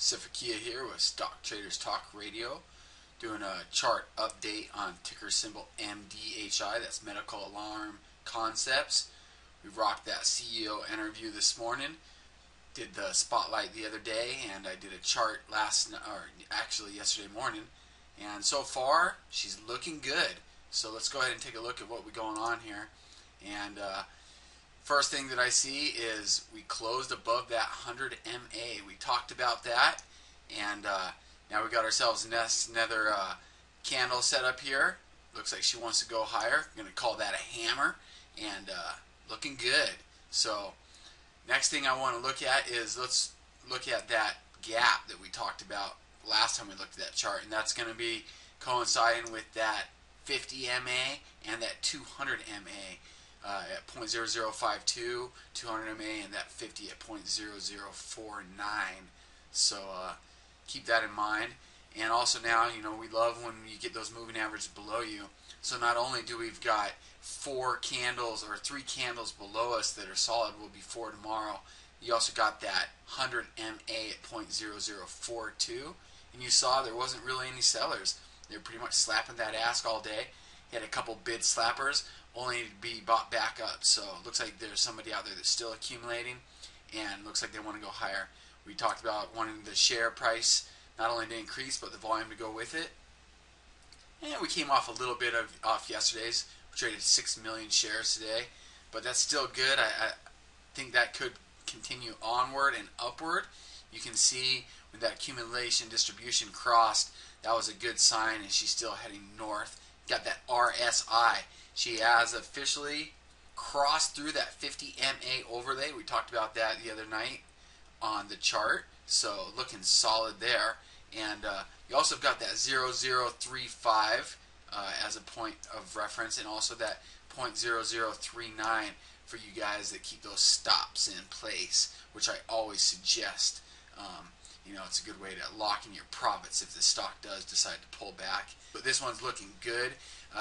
CIFI here with Stock Traders Talk Radio, doing a chart update on ticker symbol MDHI, that's Medical Alarm Concepts. We rocked that CEO interview this morning, did the spotlight the other day, and I did a chart yesterday morning, and so far she's looking good. So let's go ahead and take a look at what we're going on here. And first thing that I see is we closed above that 100 MA. We talked about that, and now we got ourselves another candle set up here. Looks like she wants to go higher. I'm going to call that a hammer, and looking good. So next thing I want to look at is, let's look at that gap that we talked about last time we looked at that chart, and that's going to be coinciding with that 50 MA and that 200 MA. At 0.0052, 200 MA, and that 50 at 0.0049. So keep that in mind. And also now, we love when you get those moving averages below you. So not only do we've got 4 candles or 3 candles below us that are solid, will be 4 tomorrow. You also got that 100 MA at 0.0042, and you saw there wasn't really any sellers. They were pretty much slapping that ask all day. You had a couple bid slappers, only to be bought back up. So it looks like there's somebody out there that's still accumulating, and looks like they want to go higher. We talked about wanting the share price not only to increase, but the volume to go with it. And we came off a little bit off yesterday's. We traded 6 million shares today, but that's still good. I think that could continue onward and upward. You can see when that accumulation distribution crossed, that was a good sign, and she's still heading north. Got that RSI. She has officially crossed through that 50 MA overlay. We talked about that the other night on the chart. So looking solid there. And you also got that 0035 as a point of reference, and also that 0.0039 for you guys that keep those stops in place, which I always suggest. It's a good way to lock in your profits if the stock does decide to pull back. But this one's looking good.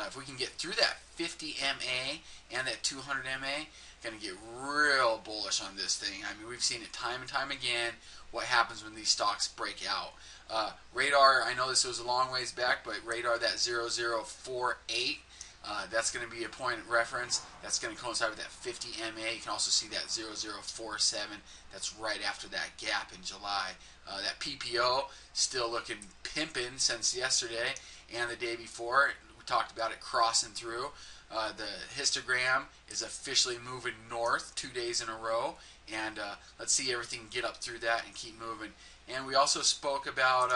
If we can get through that 50 MA and that 200 MA, going to get real bullish on this thing. I mean, we've seen it time and time again, what happens when these stocks break out. Radar, I know this was a long ways back, but Radar, that 0048, that's going to be a point of reference. That's going to coincide with that 50 MA. You can also see that 0047. That's right after that gap in July. That PPO still looking pimping since yesterday and the day before. We talked about it crossing through. The histogram is officially moving north 2 days in a row, and let's see everything get up through that and keep moving. And we also spoke about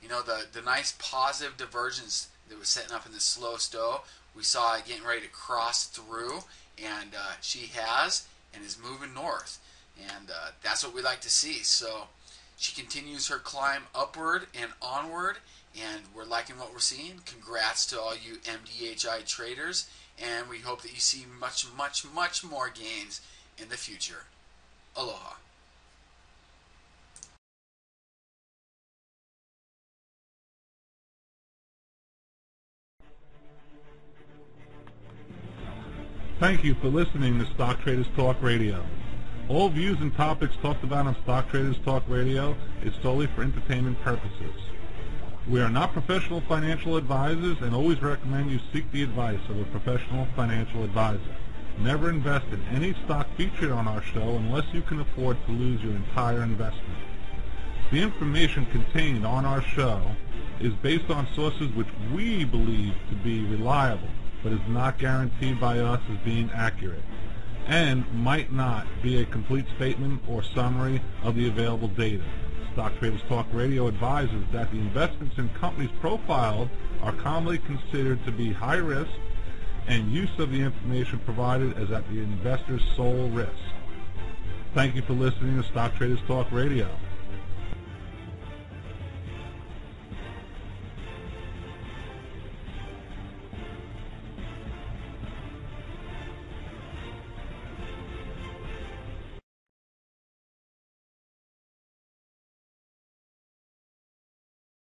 the nice positive divergence that was setting up in the slow stow. We saw it getting ready to cross through, and she has, and is moving north, and that's what we like to see. So she continues her climb upward and onward, and we're liking what we're seeing. Congrats to all you MDHI traders, and we hope that you see much, much, much more gains in the future. Aloha. Thank you for listening to Stock Traders Talk Radio. All views and topics talked about on Stock Traders Talk Radio is solely for entertainment purposes. We are not professional financial advisors and always recommend you seek the advice of a professional financial advisor. Never invest in any stock featured on our show unless you can afford to lose your entire investment. The information contained on our show is based on sources which we believe to be reliable, but is not guaranteed by us as being accurate, and might not be a complete statement or summary of the available data. Stock Traders Talk Radio advises that the investments in companies profiled are commonly considered to be high risk, and use of the information provided is at the investor's sole risk. Thank you for listening to Stock Traders Talk Radio.